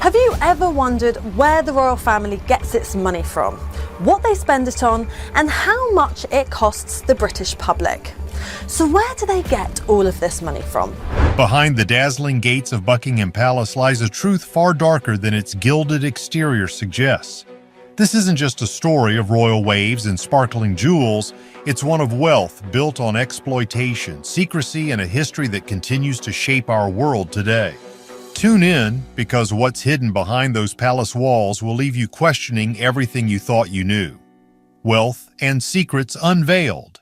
Have you ever wondered where the royal family gets its money from, what they spend it on, and how much it costs the British public? So where do they get all of this money from? Behind the dazzling gates of Buckingham Palace lies a truth far darker than its gilded exterior suggests. This isn't just a story of royal waves and sparkling jewels, it's one of wealth built on exploitation, secrecy, and a history that continues to shape our world today. Tune in, because what's hidden behind those palace walls will leave you questioning everything you thought you knew. Wealth and secrets unveiled.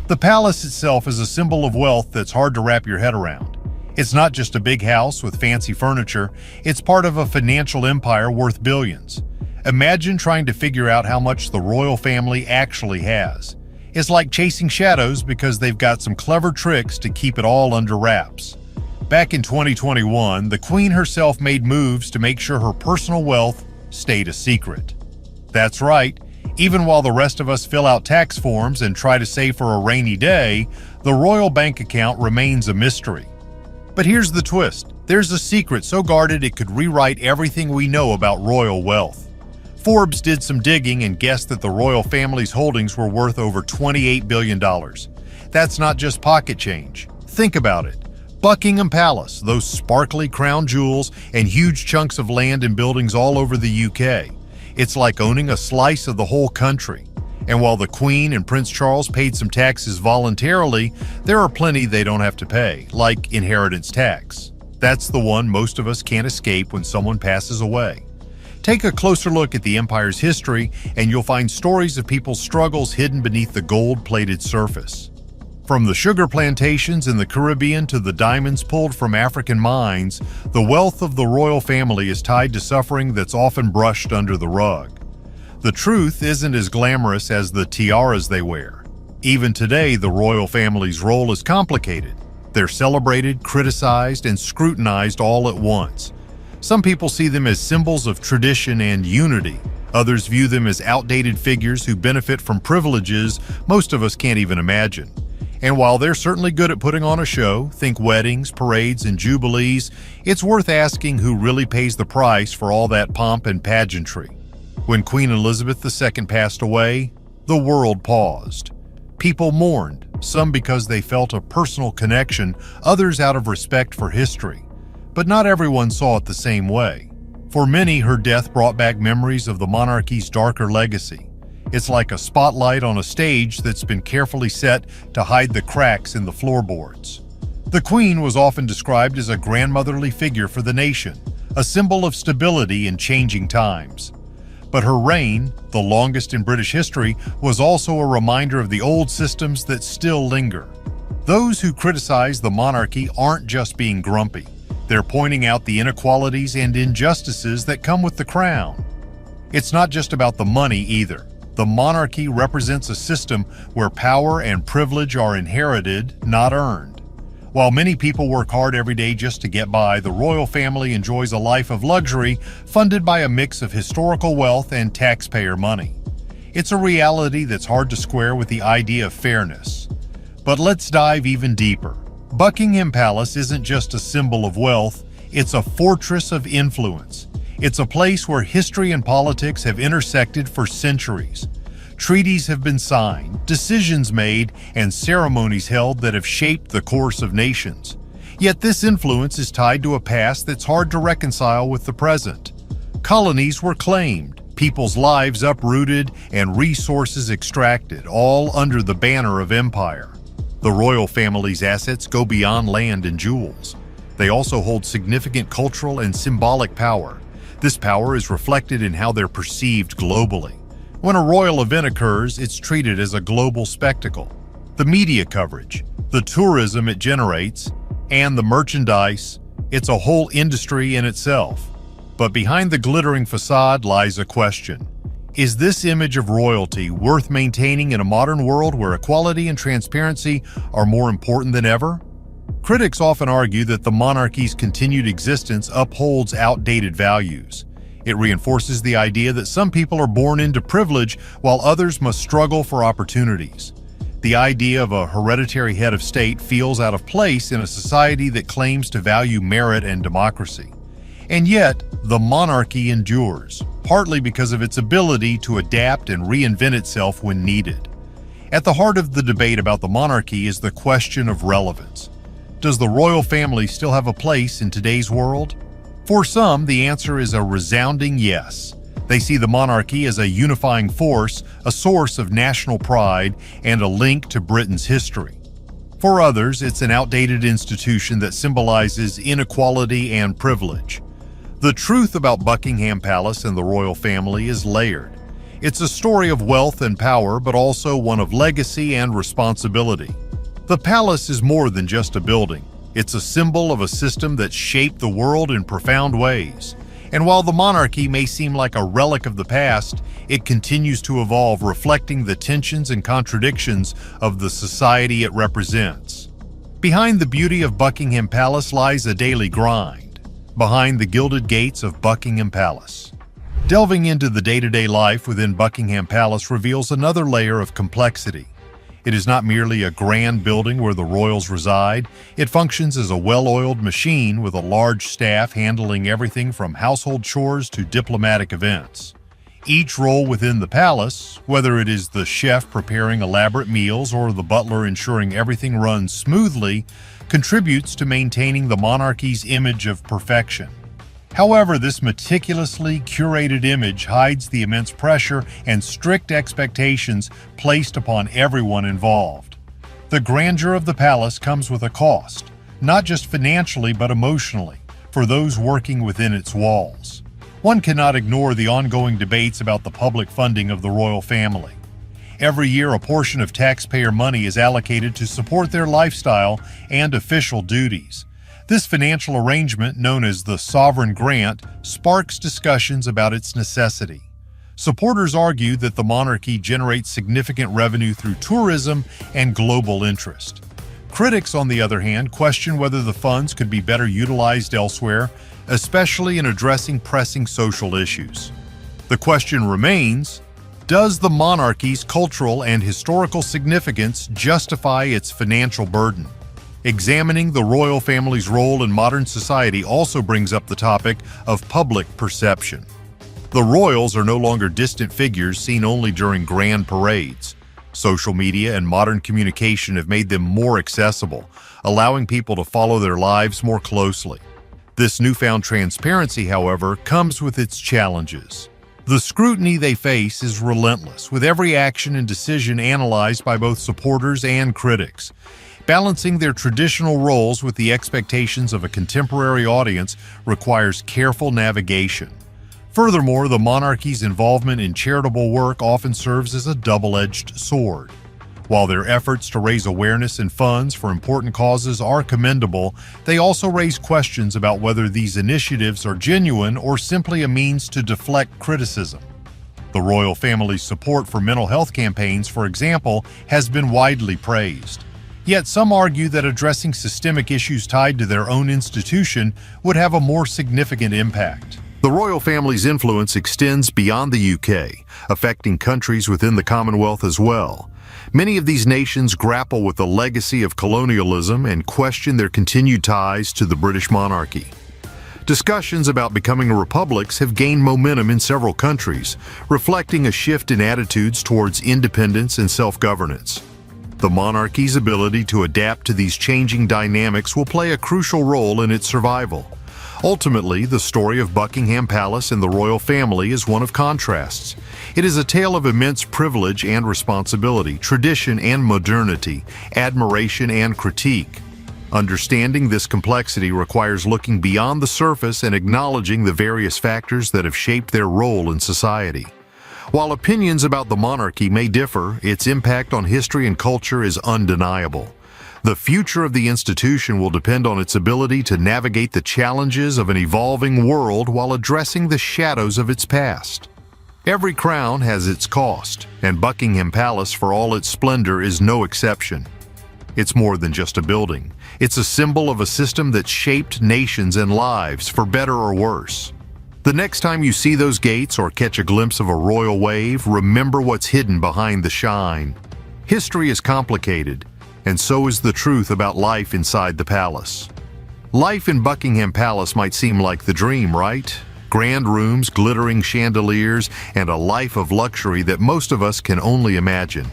The palace itself is a symbol of wealth that's hard to wrap your head around. It's not just a big house with fancy furniture, it's part of a financial empire worth billions. Imagine trying to figure out how much the royal family actually has. It's like chasing shadows because they've got some clever tricks to keep it all under wraps. Back in 2021, the Queen herself made moves to make sure her personal wealth stayed a secret. That's right, even while the rest of us fill out tax forms and try to save for a rainy day, the royal bank account remains a mystery. But here's the twist. There's a secret so guarded it could rewrite everything we know about royal wealth. Forbes did some digging and guessed that the royal family's holdings were worth over $28 billion. That's not just pocket change. Think about it. Buckingham Palace, those sparkly crown jewels, and huge chunks of land and buildings all over the UK. It's like owning a slice of the whole country. And while the Queen and Prince Charles paid some taxes voluntarily, there are plenty they don't have to pay, like inheritance tax. That's the one most of us can't escape when someone passes away. Take a closer look at the empire's history, and you'll find stories of people's struggles hidden beneath the gold-plated surface. From the sugar plantations in the Caribbean to the diamonds pulled from African mines, the wealth of the royal family is tied to suffering that's often brushed under the rug. The truth isn't as glamorous as the tiaras they wear. Even today, the royal family's role is complicated. They're celebrated, criticized, and scrutinized all at once. Some people see them as symbols of tradition and unity. Others view them as outdated figures who benefit from privileges most of us can't even imagine. And while they're certainly good at putting on a show, think weddings, parades, and jubilees, it's worth asking who really pays the price for all that pomp and pageantry. When Queen Elizabeth II passed away, the world paused. People mourned, some because they felt a personal connection, others out of respect for history. But not everyone saw it the same way. For many, her death brought back memories of the monarchy's darker legacy. It's like a spotlight on a stage that's been carefully set to hide the cracks in the floorboards. The Queen was often described as a grandmotherly figure for the nation, a symbol of stability in changing times. But her reign, the longest in British history, was also a reminder of the old systems that still linger. Those who criticize the monarchy aren't just being grumpy. They're pointing out the inequalities and injustices that come with the crown. It's not just about the money either. The monarchy represents a system where power and privilege are inherited, not earned. While many people work hard every day just to get by, the royal family enjoys a life of luxury funded by a mix of historical wealth and taxpayer money. It's a reality that's hard to square with the idea of fairness. But let's dive even deeper. Buckingham Palace isn't just a symbol of wealth, it's a fortress of influence. It's a place where history and politics have intersected for centuries. Treaties have been signed, decisions made, and ceremonies held that have shaped the course of nations. Yet this influence is tied to a past that's hard to reconcile with the present. Colonies were claimed, people's lives uprooted, and resources extracted, all under the banner of empire. The royal family's assets go beyond land and jewels. They also hold significant cultural and symbolic power. This power is reflected in how they're perceived globally. When a royal event occurs, it's treated as a global spectacle. The media coverage, the tourism it generates, and the merchandise, it's a whole industry in itself. But behind the glittering facade lies a question. Is this image of royalty worth maintaining in a modern world where equality and transparency are more important than ever? Critics often argue that the monarchy's continued existence upholds outdated values. It reinforces the idea that some people are born into privilege while others must struggle for opportunities. The idea of a hereditary head of state feels out of place in a society that claims to value merit and democracy. And yet, the monarchy endures, partly because of its ability to adapt and reinvent itself when needed. At the heart of the debate about the monarchy is the question of relevance. Does the royal family still have a place in today's world? For some, the answer is a resounding yes. They see the monarchy as a unifying force, a source of national pride, and a link to Britain's history. For others, it's an outdated institution that symbolizes inequality and privilege. The truth about Buckingham Palace and the royal family is layered. It's a story of wealth and power, but also one of legacy and responsibility. The palace is more than just a building. It's a symbol of a system that shaped the world in profound ways. And while the monarchy may seem like a relic of the past, it continues to evolve, reflecting the tensions and contradictions of the society it represents. Behind the beauty of Buckingham Palace lies a daily grind, behind the gilded gates of Buckingham Palace. Delving into the day-to-day life within Buckingham Palace reveals another layer of complexity. It is not merely a grand building where the royals reside. It functions as a well-oiled machine with a large staff handling everything from household chores to diplomatic events. Each role within the palace, whether it is the chef preparing elaborate meals or the butler ensuring everything runs smoothly, contributes to maintaining the monarchy's image of perfection. However, this meticulously curated image hides the immense pressure and strict expectations placed upon everyone involved. The grandeur of the palace comes with a cost, not just financially but emotionally, for those working within its walls. One cannot ignore the ongoing debates about the public funding of the royal family. Every year, a portion of taxpayer money is allocated to support their lifestyle and official duties. This financial arrangement, known as the sovereign grant, sparks discussions about its necessity. Supporters argue that the monarchy generates significant revenue through tourism and global interest. Critics, on the other hand, question whether the funds could be better utilized elsewhere, especially in addressing pressing social issues. The question remains, does the monarchy's cultural and historical significance justify its financial burden? Examining the royal family's role in modern society also brings up the topic of public perception. The royals are no longer distant figures seen only during grand parades. Social media and modern communication have made them more accessible, allowing people to follow their lives more closely. This newfound transparency, however, comes with its challenges. The scrutiny they face is relentless, with every action and decision analyzed by both supporters and critics. Balancing their traditional roles with the expectations of a contemporary audience requires careful navigation. Furthermore, the monarchy's involvement in charitable work often serves as a double-edged sword. While their efforts to raise awareness and funds for important causes are commendable, they also raise questions about whether these initiatives are genuine or simply a means to deflect criticism. The royal family's support for mental health campaigns, for example, has been widely praised. Yet some argue that addressing systemic issues tied to their own institution would have a more significant impact. The royal family's influence extends beyond the UK, affecting countries within the Commonwealth as well. Many of these nations grapple with the legacy of colonialism and question their continued ties to the British monarchy. Discussions about becoming republics have gained momentum in several countries, reflecting a shift in attitudes towards independence and self-governance. The monarchy's ability to adapt to these changing dynamics will play a crucial role in its survival. Ultimately, the story of Buckingham Palace and the royal family is one of contrasts. It is a tale of immense privilege and responsibility, tradition and modernity, admiration and critique. Understanding this complexity requires looking beyond the surface and acknowledging the various factors that have shaped their role in society. While opinions about the monarchy may differ, its impact on history and culture is undeniable. The future of the institution will depend on its ability to navigate the challenges of an evolving world while addressing the shadows of its past. Every crown has its cost, and Buckingham Palace, for all its splendor, is no exception. It's more than just a building. It's a symbol of a system that shaped nations and lives, for better or worse. The next time you see those gates or catch a glimpse of a royal wave, remember what's hidden behind the shine. History is complicated, and so is the truth about life inside the palace. Life in Buckingham Palace might seem like the dream, right? Grand rooms, glittering chandeliers, and a life of luxury that most of us can only imagine.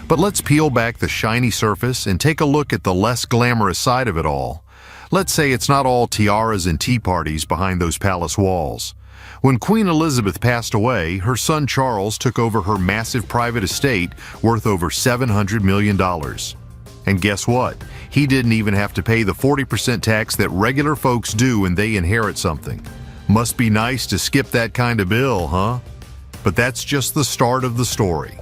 But let's peel back the shiny surface and take a look at the less glamorous side of it all. Let's say it's not all tiaras and tea parties behind those palace walls. When Queen Elizabeth passed away, her son Charles took over her massive private estate worth over $700 million. And guess what? He didn't even have to pay the 40% tax that regular folks do when they inherit something. Must be nice to skip that kind of bill, huh? But that's just the start of the story.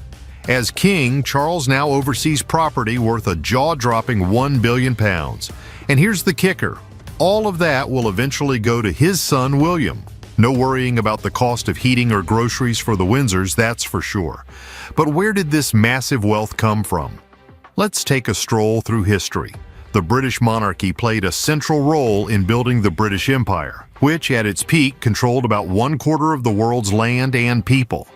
As king, Charles now oversees property worth a jaw-dropping £1 billion. And here's the kicker. All of that will eventually go to his son, William. No worrying about the cost of heating or groceries for the Windsors, that's for sure. But where did this massive wealth come from? Let's take a stroll through history. The British monarchy played a central role in building the British Empire, which at its peak controlled about 1/4 of the world's land and people.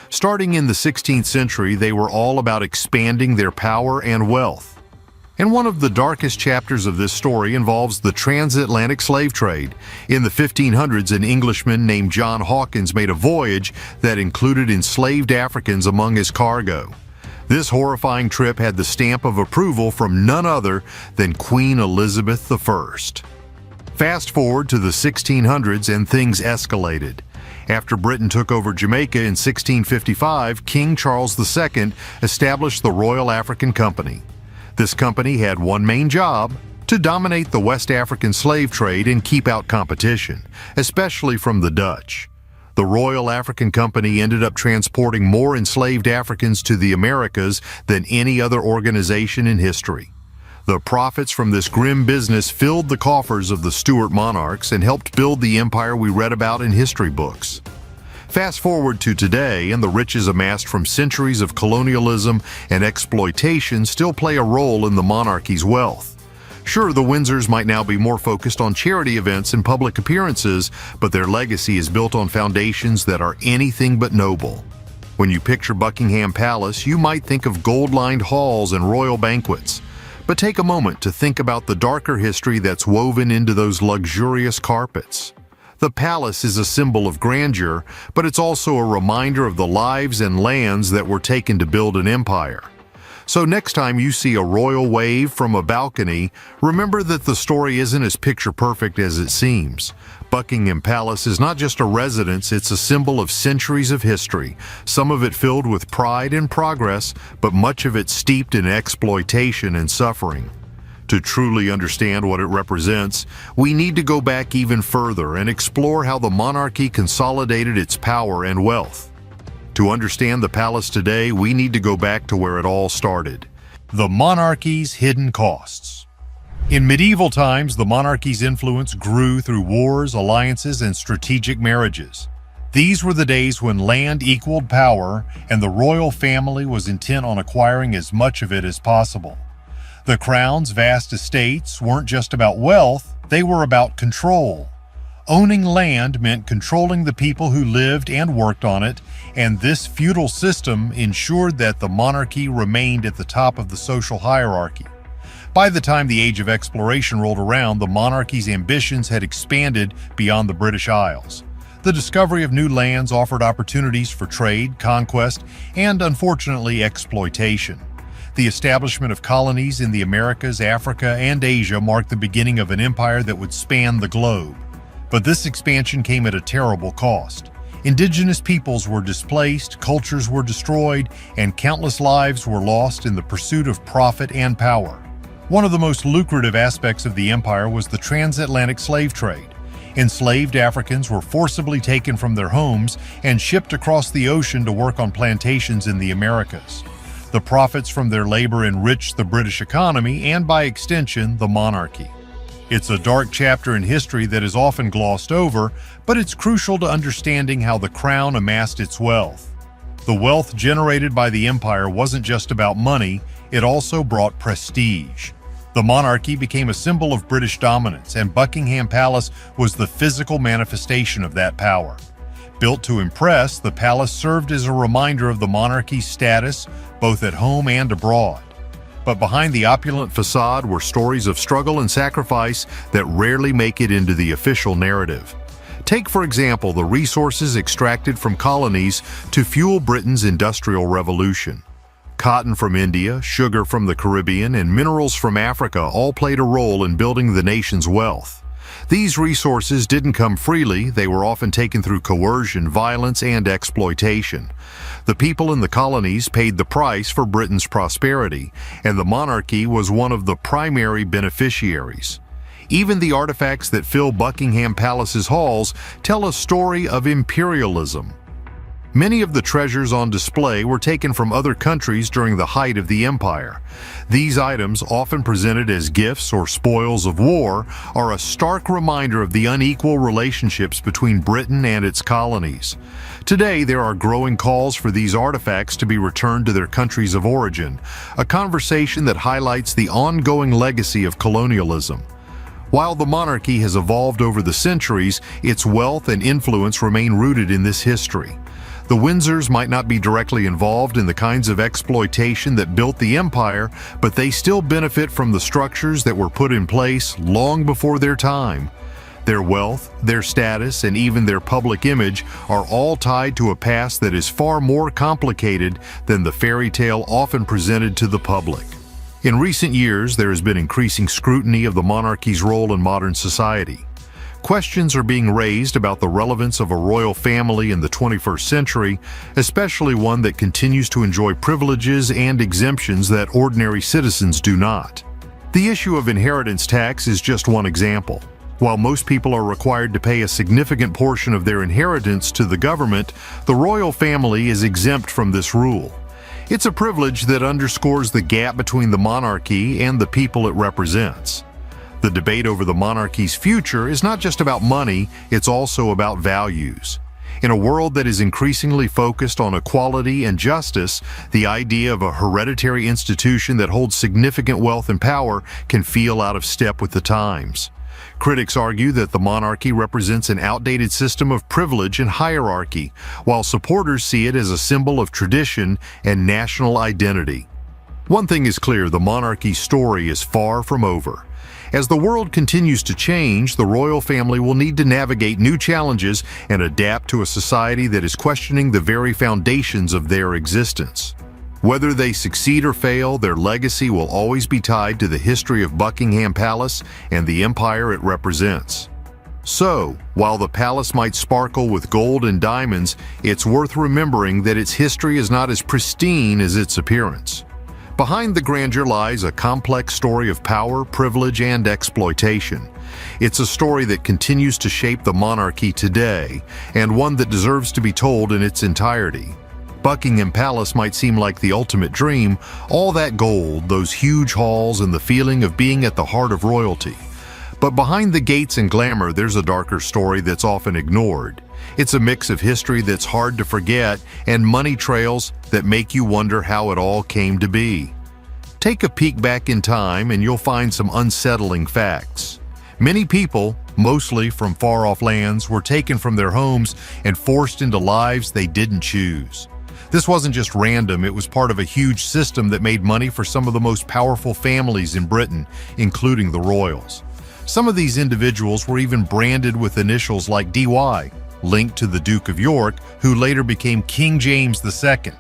Starting in the 16th century, they were all about expanding their power and wealth. And one of the darkest chapters of this story involves the transatlantic slave trade. In the 1500s, an Englishman named John Hawkins made a voyage that included enslaved Africans among his cargo. This horrifying trip had the stamp of approval from none other than Queen Elizabeth I. Fast forward to the 1600s and things escalated. After Britain took over Jamaica in 1655, King Charles II established the Royal African Company. This company had one main job: to dominate the West African slave trade and keep out competition, especially from the Dutch. The Royal African Company ended up transporting more enslaved Africans to the Americas than any other organization in history. The profits from this grim business filled the coffers of the Stuart monarchs and helped build the empire we read about in history books. Fast forward to today, and the riches amassed from centuries of colonialism and exploitation still play a role in the monarchy's wealth. Sure, the Windsors might now be more focused on charity events and public appearances, but their legacy is built on foundations that are anything but noble. When you picture Buckingham Palace, you might think of gold-lined halls and royal banquets. But take a moment to think about the darker history that's woven into those luxurious carpets. The palace is a symbol of grandeur, but it's also a reminder of the lives and lands that were taken to build an empire. So next time you see a royal wave from a balcony, remember that the story isn't as picture-perfect as it seems. Buckingham Palace is not just a residence, it's a symbol of centuries of history, some of it filled with pride and progress, but much of it steeped in exploitation and suffering. To truly understand what it represents, we need to go back even further and explore how the monarchy consolidated its power and wealth. To understand the palace today, we need to go back to where it all started. The monarchy's hidden costs. In medieval times, the monarchy's influence grew through wars, alliances, and strategic marriages. These were the days when land equaled power, and the royal family was intent on acquiring as much of it as possible. The crown's vast estates weren't just about wealth, they were about control. Owning land meant controlling the people who lived and worked on it, and this feudal system ensured that the monarchy remained at the top of the social hierarchy. By the time the Age of Exploration rolled around, the monarchy's ambitions had expanded beyond the British Isles. The discovery of new lands offered opportunities for trade, conquest, and unfortunately, exploitation. The establishment of colonies in the Americas, Africa, and Asia marked the beginning of an empire that would span the globe. But this expansion came at a terrible cost. Indigenous peoples were displaced, cultures were destroyed, and countless lives were lost in the pursuit of profit and power. One of the most lucrative aspects of the empire was the transatlantic slave trade. Enslaved Africans were forcibly taken from their homes and shipped across the ocean to work on plantations in the Americas. The profits from their labor enriched the British economy and, by extension, the monarchy. It's a dark chapter in history that is often glossed over, but it's crucial to understanding how the crown amassed its wealth. The wealth generated by the empire wasn't just about money, it also brought prestige. The monarchy became a symbol of British dominance, and Buckingham Palace was the physical manifestation of that power. Built to impress, the palace served as a reminder of the monarchy's status, both at home and abroad. But behind the opulent facade were stories of struggle and sacrifice that rarely make it into the official narrative. Take, for example, the resources extracted from colonies to fuel Britain's Industrial Revolution. Cotton from India, sugar from the Caribbean, and minerals from Africa all played a role in building the nation's wealth. These resources didn't come freely, they were often taken through coercion, violence, and exploitation. The people in the colonies paid the price for Britain's prosperity, and the monarchy was one of the primary beneficiaries. Even the artifacts that fill Buckingham Palace's halls tell a story of imperialism. Many of the treasures on display were taken from other countries during the height of the empire. These items, often presented as gifts or spoils of war, are a stark reminder of the unequal relationships between Britain and its colonies. Today, there are growing calls for these artifacts to be returned to their countries of origin, a conversation that highlights the ongoing legacy of colonialism. While the monarchy has evolved over the centuries, its wealth and influence remain rooted in this history. The Windsors might not be directly involved in the kinds of exploitation that built the empire, but they still benefit from the structures that were put in place long before their time. Their wealth, their status, and even their public image are all tied to a past that is far more complicated than the fairy tale often presented to the public. In recent years, there has been increasing scrutiny of the monarchy's role in modern society. Questions are being raised about the relevance of a royal family in the 21st century, especially one that continues to enjoy privileges and exemptions that ordinary citizens do not. The issue of inheritance tax is just one example. While most people are required to pay a significant portion of their inheritance to the government, the royal family is exempt from this rule. It's a privilege that underscores the gap between the monarchy and the people it represents. The debate over the monarchy's future is not just about money, it's also about values. In a world that is increasingly focused on equality and justice, the idea of a hereditary institution that holds significant wealth and power can feel out of step with the times. Critics argue that the monarchy represents an outdated system of privilege and hierarchy, while supporters see it as a symbol of tradition and national identity. One thing is clear, the monarchy's story is far from over. As the world continues to change, the royal family will need to navigate new challenges and adapt to a society that is questioning the very foundations of their existence. Whether they succeed or fail, their legacy will always be tied to the history of Buckingham Palace and the empire it represents. So, while the palace might sparkle with gold and diamonds, it's worth remembering that its history is not as pristine as its appearance. Behind the grandeur lies a complex story of power, privilege, and exploitation. It's a story that continues to shape the monarchy today, and one that deserves to be told in its entirety. Buckingham Palace might seem like the ultimate dream, all that gold, those huge halls, and the feeling of being at the heart of royalty. But behind the gates and glamour, there's a darker story that's often ignored. It's a mix of history that's hard to forget and money trails that make you wonder how it all came to be. Take a peek back in time and you'll find some unsettling facts. Many people, mostly from far-off lands, were taken from their homes and forced into lives they didn't choose. This wasn't just random, it was part of a huge system that made money for some of the most powerful families in Britain, including the royals. Some of these individuals were even branded with initials like DY, linked to the Duke of York, who later became King James II.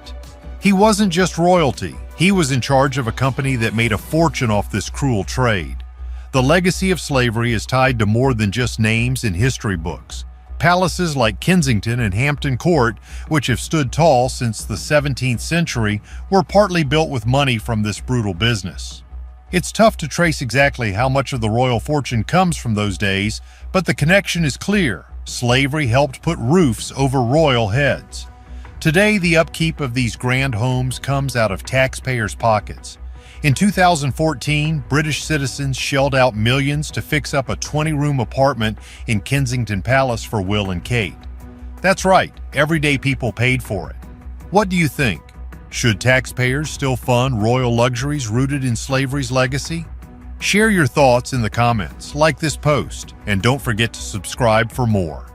He wasn't just royalty, he was in charge of a company that made a fortune off this cruel trade. The legacy of slavery is tied to more than just names in history books. Palaces like Kensington and Hampton Court, which have stood tall since the 17th century, were partly built with money from this brutal business. It's tough to trace exactly how much of the royal fortune comes from those days, but the connection is clear. Slavery helped put roofs over royal heads. Today, the upkeep of these grand homes comes out of taxpayers' pockets. In 2014, British citizens shelled out millions to fix up a 20-room apartment in Kensington Palace for Will and Kate. That's right, everyday people paid for it. What do you think? Should taxpayers still fund royal luxuries rooted in slavery's legacy? Share your thoughts in the comments, like this post, and don't forget to subscribe for more.